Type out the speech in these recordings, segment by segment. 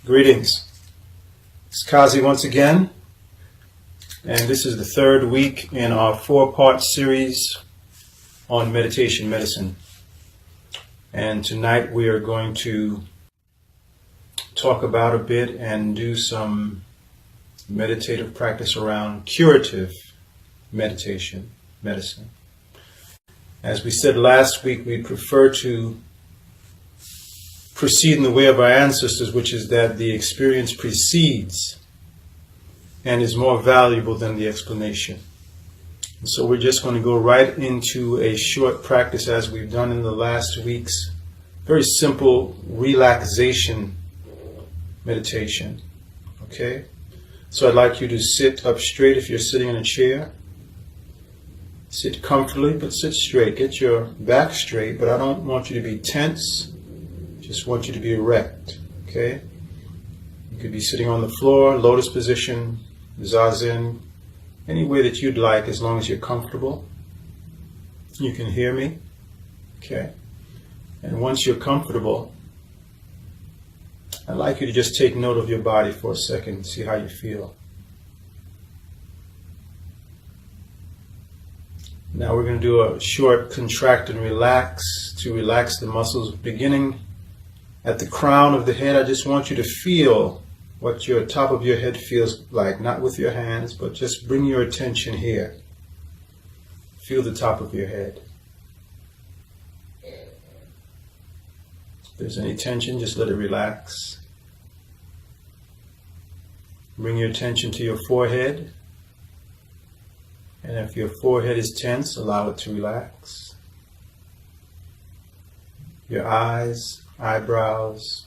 Greetings. It's Kazi once again, and this is the third week in our 4-part series on meditation medicine. And tonight we are going to talk about a bit and do some meditative practice around curative meditation, medicine. As we said last week, we prefer to proceed in the way of our ancestors, which is that the experience precedes and is more valuable than the explanation. And so we're just going to go right into a short practice, as we've done in the last weeks. Very simple relaxation meditation. Okay? So I'd like you to sit up straight if you're sitting in a chair. Sit comfortably, but sit straight. Get your back straight, but I don't want you to be tense. Just want you to be erect, okay? You could be sitting on the floor, lotus position, zazen, any way that you'd like, as long as you're comfortable. You can hear me, okay? And once you're comfortable, I'd like you to just take note of your body for a second, see how you feel. Now we're going to do a short contract and relax to relax the muscles, beginning at the crown of the head. I just want you to feel what your top of your head feels like, not with your hands, but just bring your attention here. Feel the top of your head. If there's any tension, just let it relax. Bring your attention to your forehead. And if your forehead is tense, allow it to relax. Your eyes, eyebrows.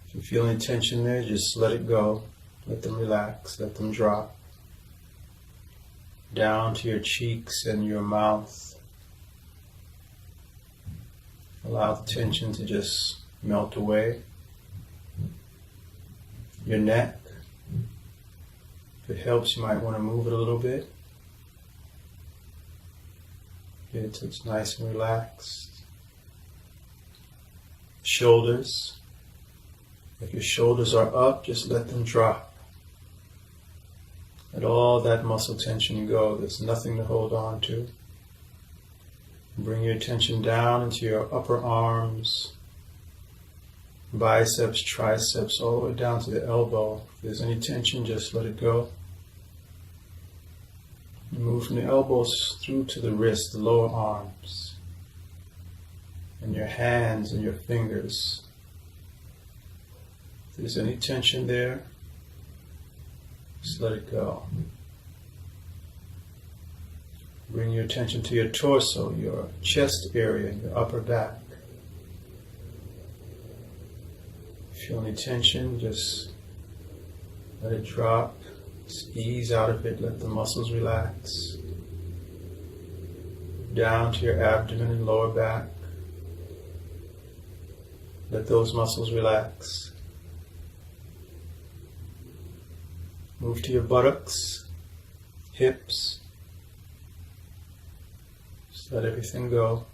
If you feel any tension there, just let it go. Let them relax, let them drop. Down to your cheeks and your mouth. Allow the tension to just melt away. Your neck. If it helps, you might want to move it a little bit. Get it till it's nice and relaxed. Shoulders. If your shoulders are up, just let them drop. Let all that muscle tension go. There's nothing to hold on to. Bring your attention down into your upper arms, biceps, triceps, all the way down to the elbow. If there's any tension, just let it go. Move from the elbows through to the wrist, the lower arms, and your hands and your fingers. If there's any tension there, just let it go. Bring your attention to your torso, your chest area, your upper back. Feel any tension, just let it drop. Just ease out of it, let the muscles relax. Down to your abdomen and lower back. Let those muscles relax. Move to your buttocks, hips. Just let everything go.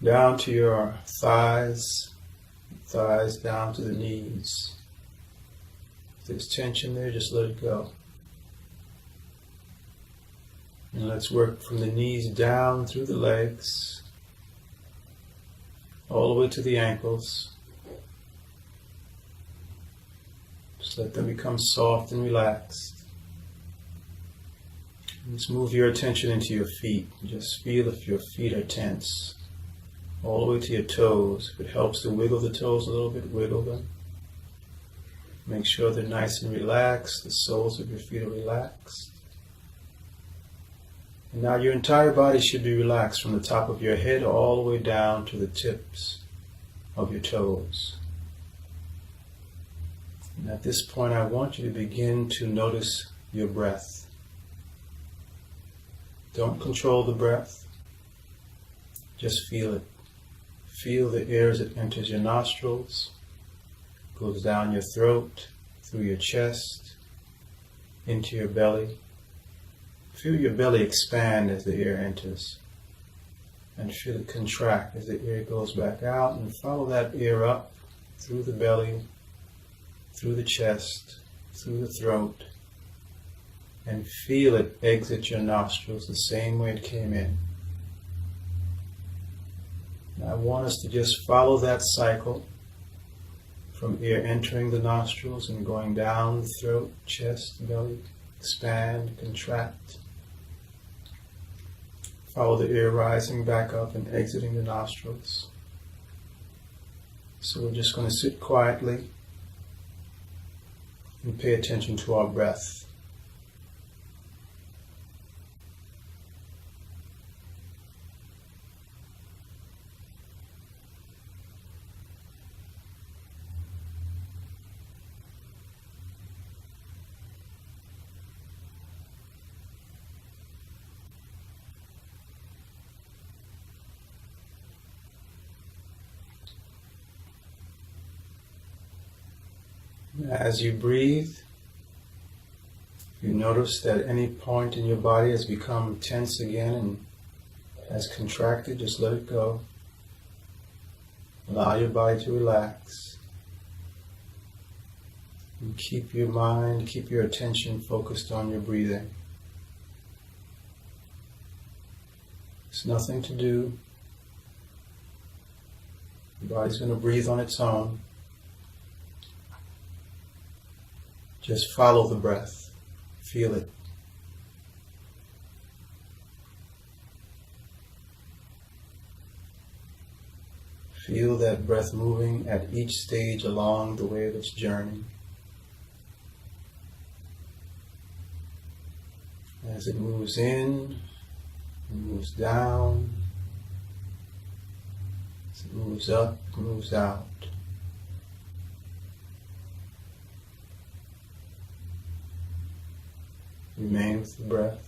Down to your thighs down to the knees. If there's tension there, just let it go. And let's work from the knees down through the legs, all the way to the ankles. Just let them become soft and relaxed. And just move your attention into your feet. Just feel if your feet are tense. All the way to your toes. If it helps to wiggle the toes a little bit, wiggle them. Make sure they're nice and relaxed. The soles of your feet are relaxed. And now your entire body should be relaxed from the top of your head all the way down to the tips of your toes. And at this point, I want you to begin to notice your breath. Don't control the breath. Just feel it. Feel the air as it enters your nostrils, goes down your throat, through your chest, into your belly. Feel your belly expand as the air enters. and feel it contract as the air goes back out, and follow that air up through the belly, through the chest, through the throat, and feel it exit your nostrils the same way it came in. Now I want us to just follow that cycle from air entering the nostrils and going down the throat, chest, belly, expand, contract. Follow the air rising back up and exiting the nostrils. So we're just going to sit quietly and pay attention to our breath. As you breathe, you notice that any point in your body has become tense again and has contracted, just let it go. Allow your body to relax. And keep your mind, keep your attention focused on your breathing. There's nothing to do. Your body's going to breathe on its own. Just follow the breath. Feel it. Feel that breath moving at each stage along the way of its journey. As it moves in, it moves down. As it moves up, it moves out. Remain with the breath.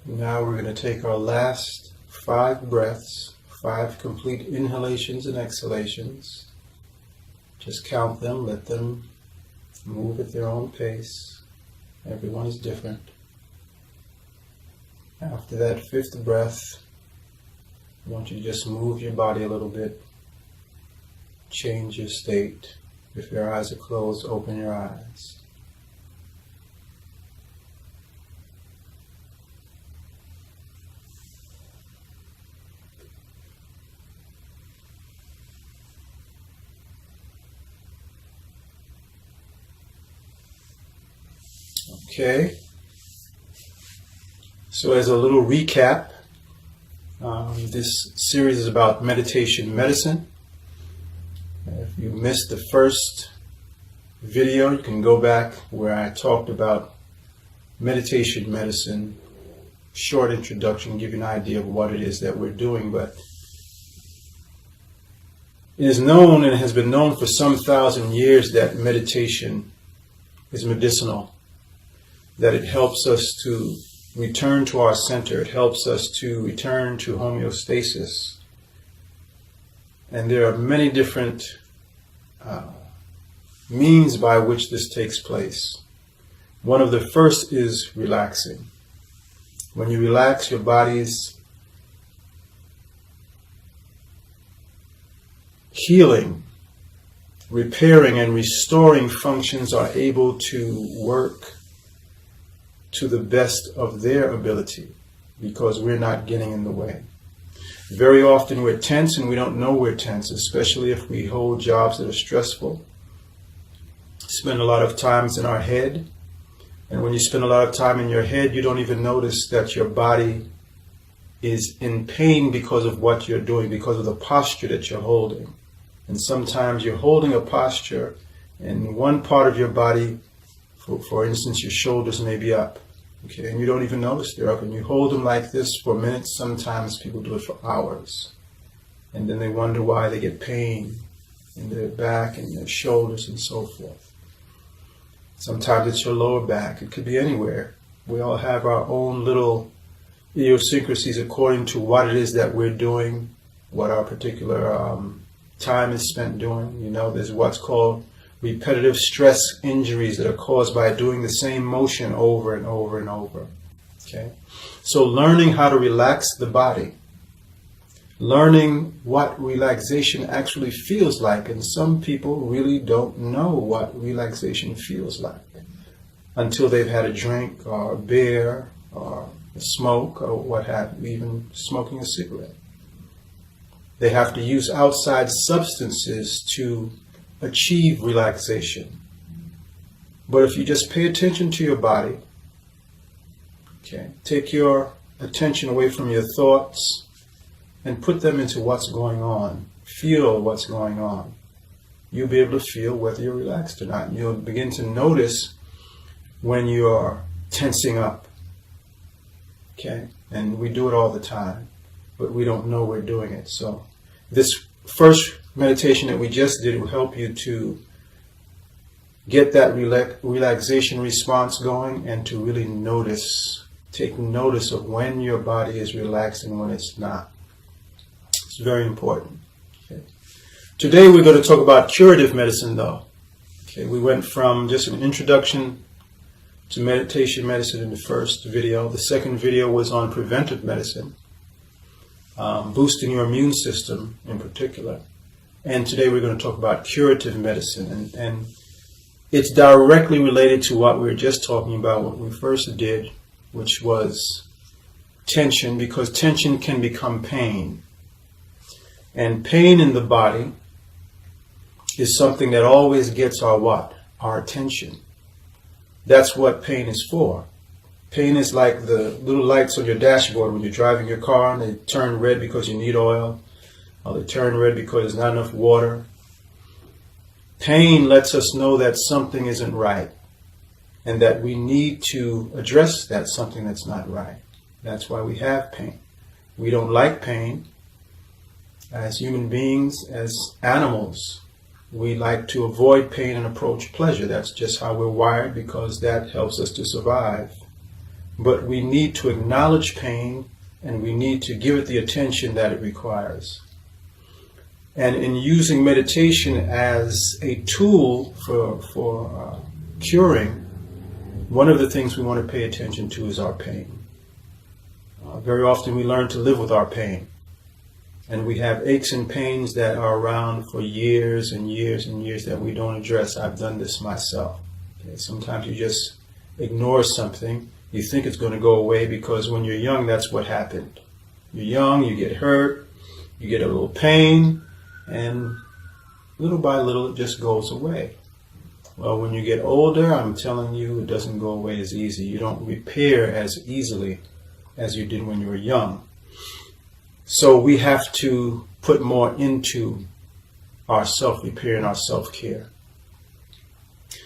Now we're going to take our last 5 breaths, 5 complete inhalations and exhalations. Just count them, let them move at their own pace. Everyone is different. After that 5th breath, I want you to just move your body a little bit. Change your state. If your eyes are closed, open your eyes. Okay, so as a little recap, this series is about meditation medicine. If you missed the first video, you can go back where I talked about meditation medicine, short introduction, give you an idea of what it is that we're doing. But it is known and has been known for some thousand years that meditation is medicinal. That it helps us to return to our center. It helps us to return to homeostasis. And there are many different means by which this takes place. One of the first is relaxing. When you relax, your body's healing, repairing, and restoring functions are able to work to the best of their ability, because we're not getting in the way. Very often we're tense and we don't know we're tense, especially if we hold jobs that are stressful. Spend a lot of times in our head. And when you spend a lot of time in your head, you don't even notice that your body is in pain because of what you're doing, because of the posture that you're holding. And sometimes you're holding a posture and one part of your body, for instance, your shoulders may be up. Okay, and you don't even notice they're up. And you hold them like this for minutes. Sometimes people do it for hours. And then they wonder why they get pain in their back and their shoulders and so forth. Sometimes it's your lower back. It could be anywhere. We all have our own little idiosyncrasies according to what it is that we're doing, what our particular time is spent doing. You know, there's what's called repetitive stress injuries that are caused by doing the same motion over and over and over. Okay? So learning how to relax the body, learning what relaxation actually feels like, and some people really don't know what relaxation feels like until they've had a drink or a beer or a smoke or what have you, even smoking a cigarette. They have to use outside substances to achieve relaxation. But if you just pay attention to your body, okay, take your attention away from your thoughts and put them into what's going on. Feel what's going on. You'll be able to feel whether you're relaxed or not. And you'll begin to notice when you're tensing up. Okay? And we do it all the time, but we don't know we're doing it. So this first meditation that we just did will help you to get that relaxation response going and to really notice, take notice of when your body is relaxed and when it's not. It's very important. Okay. Today we're going to talk about curative medicine though. Okay, we went from just an introduction to meditation medicine in the first video. The second video was on preventive medicine, boosting your immune system in particular. And today we're going to talk about curative medicine. And it's directly related to what we were just talking about, what we first did, which was tension, because tension can become pain. And pain in the body is something that always gets our what? Our attention. That's what pain is for. Pain is like the little lights on your dashboard when you're driving your car and they turn red because you need oil, or they turn red because there's not enough water. Pain lets us know that something isn't right and that we need to address that something that's not right. That's why we have pain. We don't like pain. As human beings, as animals, we like to avoid pain and approach pleasure. That's just how we're wired, because that helps us to survive. But we need to acknowledge pain and we need to give it the attention that it requires. And in using meditation as a tool for curing, one of the things we want to pay attention to is our pain. Very often we learn to live with our pain. And we have aches and pains that are around for years and years and years that we don't address. I've done this myself. Okay, sometimes you just ignore something. You think it's going to go away because when you're young, that's what happened. You're young, you get hurt, you get a little pain, and little by little it just goes away. Well, when you get older, I'm telling you, it doesn't go away as easy. You don't repair as easily as you did when you were young. So we have to put more into our self-repair and our self-care.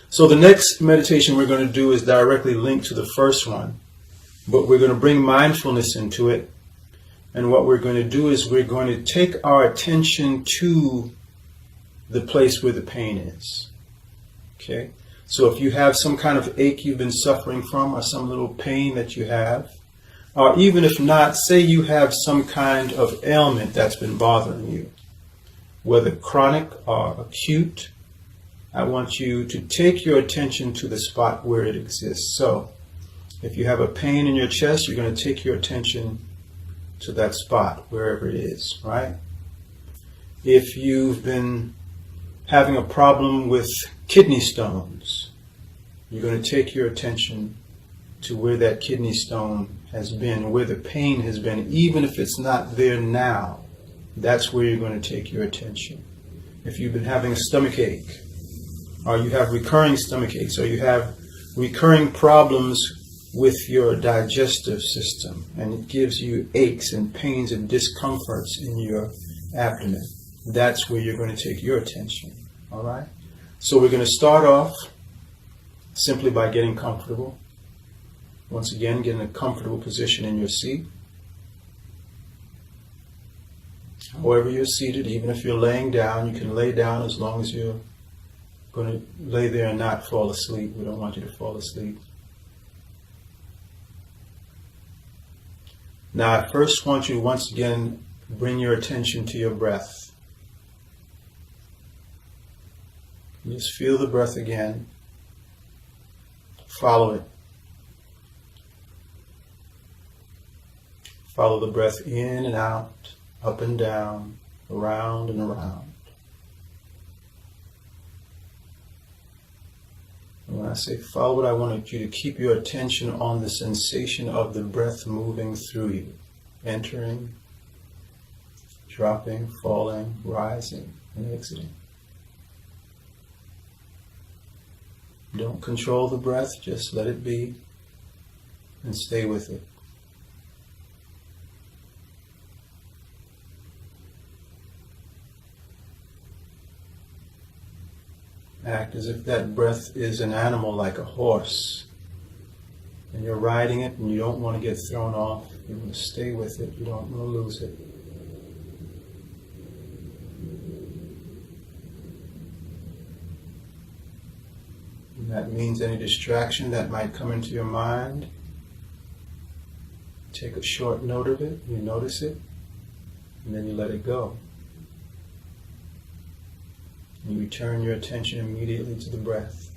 So the next meditation we're going to do is directly linked to the first one, but we're going to bring mindfulness into it. And what we're going to do is we're going to take our attention to the place where the pain is. Okay? So if you have some kind of ache you've been suffering from, or some little pain that you have, or even if not, say you have some kind of ailment that's been bothering you, whether chronic or acute, I want you to take your attention to the spot where it exists. So if you have a pain in your chest, you're going to take your attention to that spot, wherever it is, right? If you've been having a problem with kidney stones, you're going to take your attention to where that kidney stone has been, where the pain has been, even if it's not there now. That's where you're going to take your attention. If you've been having a stomach ache, or you have recurring stomach aches, or you have recurring problems with your digestive system, and it gives you aches and pains and discomforts in your abdomen, that's where you're going to take your attention. All right? So we're going to start off simply by getting comfortable. Once again, get in a comfortable position in your seat. However you're seated, even if you're laying down, you can lay down as long as you're going to lay there and not fall asleep. We don't want you to fall asleep. Now, I first want you to once again bring your attention to your breath. Just feel the breath again. Follow it. Follow the breath in and out, up and down, around and around. And when I say follow it, I want you to keep your attention on the sensation of the breath moving through you, entering, dropping, falling, rising, and exiting. Don't control the breath, just let it be and stay with it. Act as if that breath is an animal like a horse, and you're riding it and you don't want to get thrown off. You want to stay with it. You don't want to lose it. And that means any distraction that might come into your mind, take a short note of it, you notice it, and then you let it go. You return your attention immediately to the breath.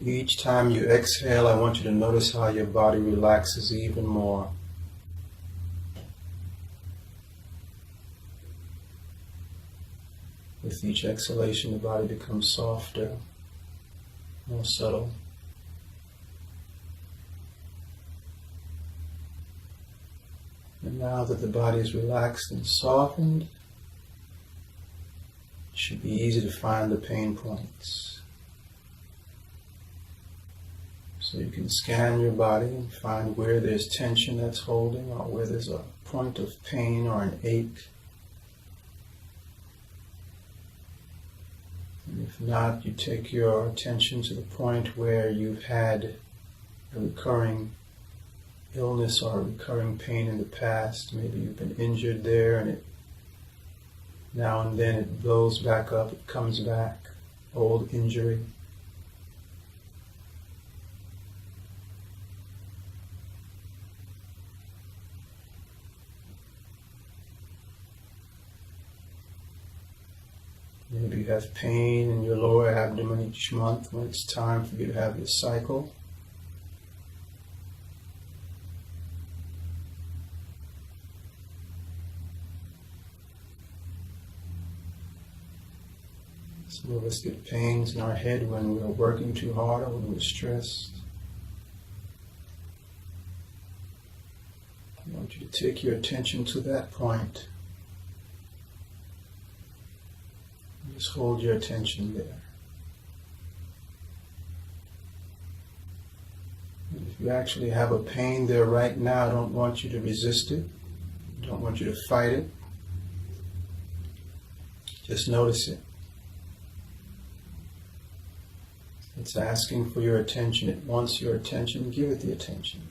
Each time you exhale, I want you to notice how your body relaxes even more. With each exhalation, the body becomes softer, more subtle. And now that the body is relaxed and softened, it should be easy to find the pain points. So you can scan your body and find where there's tension that's holding, or where there's a point of pain or an ache. And if not, you take your attention to the point where you've had a recurring illness or a recurring pain in the past. Maybe you've been injured there, and now and then it blows back up, it comes back, old injury. Maybe you have pain in your lower abdomen each month when it's time for you to have your cycle. Some of us get pains in our head when we're working too hard or when we're stressed. I want you to take your attention to that point. Just hold your attention there. And if you actually have a pain there right now, I don't want you to resist it. I don't want you to fight it. Just notice it. It's asking for your attention. It wants your attention. Give it the attention.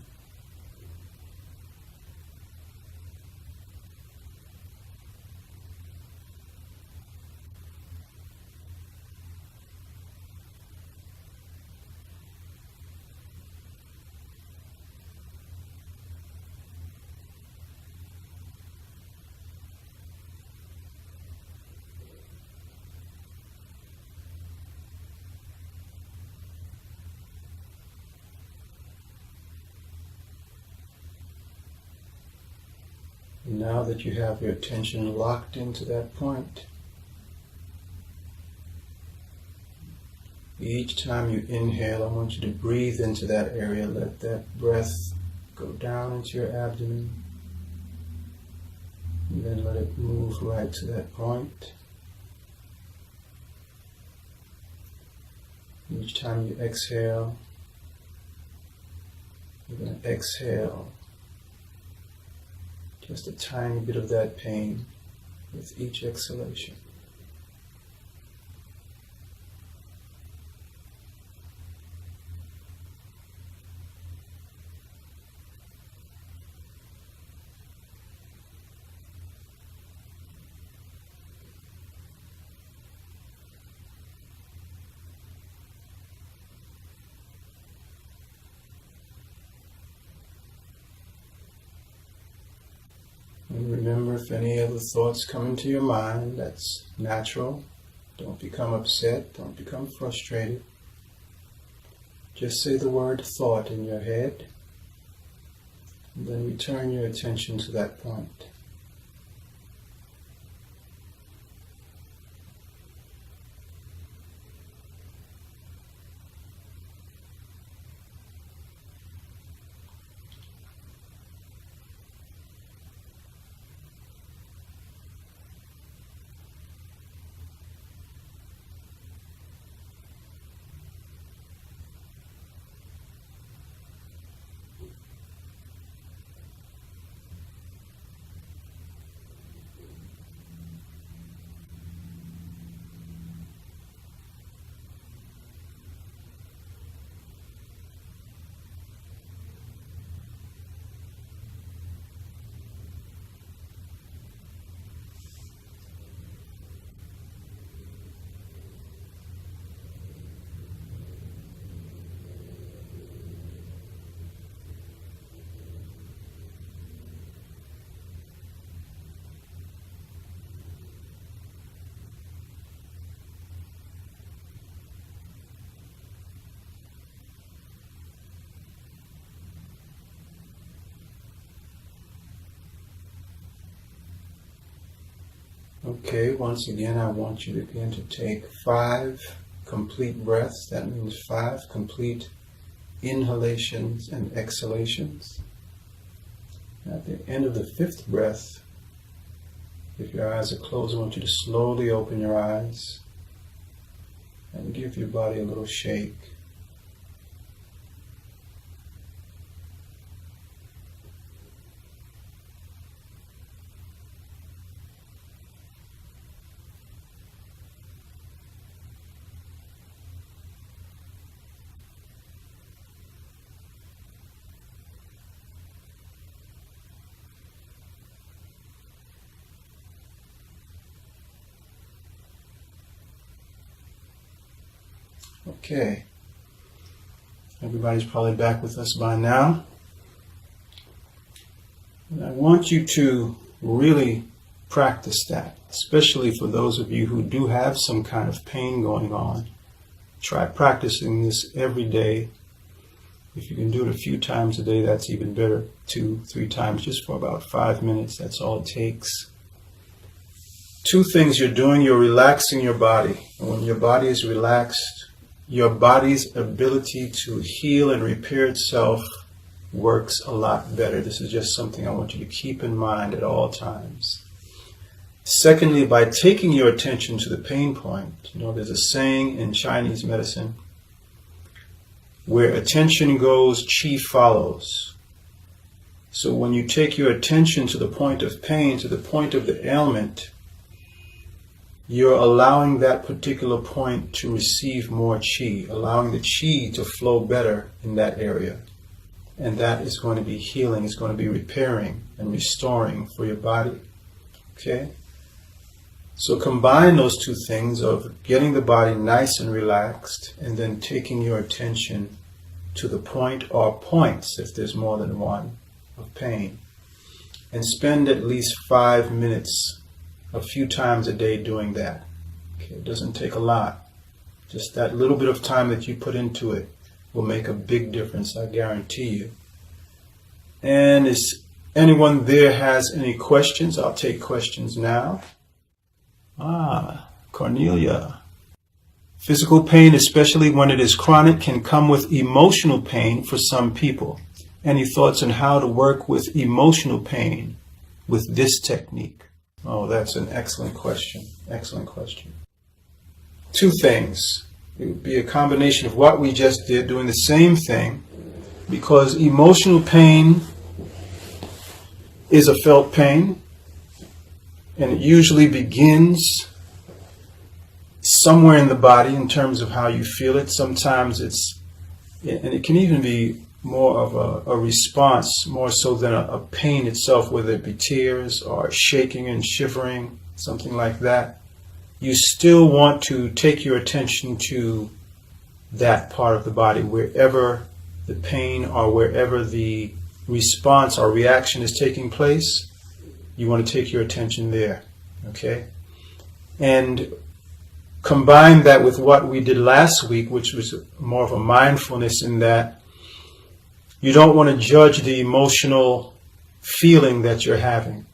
now that you have your attention locked into that point, each time you inhale, I want you to breathe into that area. Let that breath go down into your abdomen. And then let it move right to that point. Each time you exhale, you're going to exhale just a tiny bit of that pain with each exhalation. And remember, if any other thoughts come into your mind, that's natural. Don't become upset. Don't become frustrated. Just say the word thought in your head, and then return your attention to that point. Okay, once again, I want you to begin to take 5 complete breaths. That means 5 complete inhalations and exhalations. At the end of the 5th breath, if your eyes are closed, I want you to slowly open your eyes and give your body a little shake. Okay, everybody's probably back with us by now. And I want you to really practice that, especially for those of you who do have some kind of pain going on. Try practicing this every day. If you can do it a few times a day, that's even better. 2, 3 times, just for about 5 minutes. That's all it takes. 2 things you're doing. You're relaxing your body. And when your body is relaxed, your body's ability to heal and repair itself works a lot better. This is just something I want you to keep in mind at all times. Secondly, by taking your attention to the pain point, there's a saying in Chinese medicine, where attention goes, qi follows. So when you take your attention to the point of pain, to the point of the ailment, you're allowing that particular point to receive more qi, allowing the qi to flow better in that area. And that is going to be healing, it's going to be repairing and restoring for your body. Okay? So combine those 2 things of getting the body nice and relaxed, and then taking your attention to the point or points, if there's more than one, of pain. And spend at least 5 minutes a few times a day doing that. Okay, it doesn't take a lot. Just that little bit of time that you put into it will make a big difference, I guarantee you. And it's anyone there has any questions, I'll take questions now. Cornelia. Physical pain, especially when it is chronic, can come with emotional pain for some people. Any thoughts on how to work with emotional pain with this technique? Oh, that's an excellent question. Excellent question. Two things. It would be a combination of what we just did, doing the same thing, because emotional pain is a felt pain, and it usually begins somewhere in the body in terms of how you feel it. Sometimes and it can even be more of a response, more so than a pain itself, whether it be tears or shaking and shivering, something like that. You still want to take your attention to that part of the body, wherever the pain or wherever the response or reaction is taking place. You want to take your attention there, okay? And combine that with what we did last week, which was more of a mindfulness, in that you don't want to judge the emotional feeling that you're having.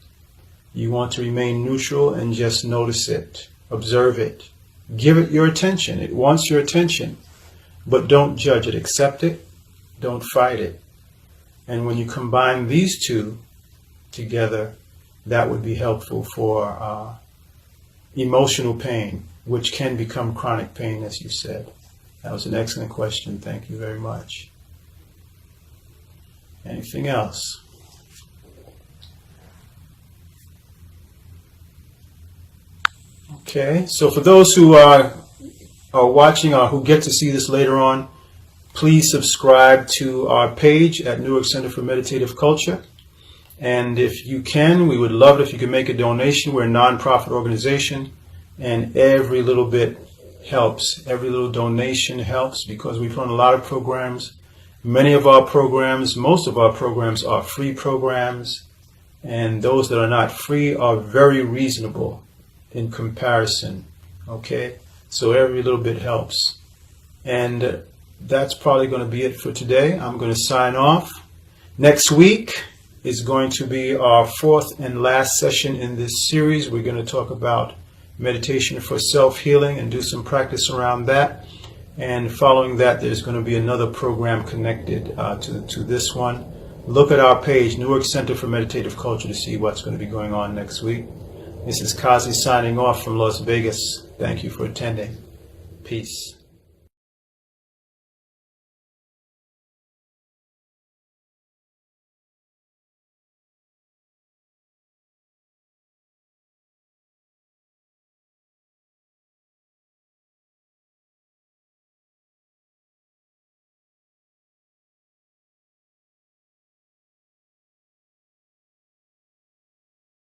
You want to remain neutral and just notice it, observe it, give it your attention. It wants your attention, but don't judge it. Accept it, don't fight it. And when you combine these two together, that would be helpful for emotional pain, which can become chronic pain, as you said. That was an excellent question. Thank you very much. Anything else? Okay, so for those who are watching or who get to see this later on, please subscribe to our page at Newark Center for Meditative Culture. And if you can, we would love it if you could make a donation. We're a nonprofit organization, and every little bit helps. Every little donation helps, because we've run a lot of programs. Many of our programs, most of our programs are free programs, and those that are not free are very reasonable in comparison. Okay, so every little bit helps. And that's probably going to be it for today. I'm going to sign off. Next week is going to be our fourth and last session in this series. We're going to talk about meditation for self-healing and do some practice around that. And following that, there's going to be another program connected to this one. Look at our page, Newark Center for Meditative Culture, to see what's going to be going on next week. This is Kazi signing off from Las Vegas. Thank you for attending. Peace.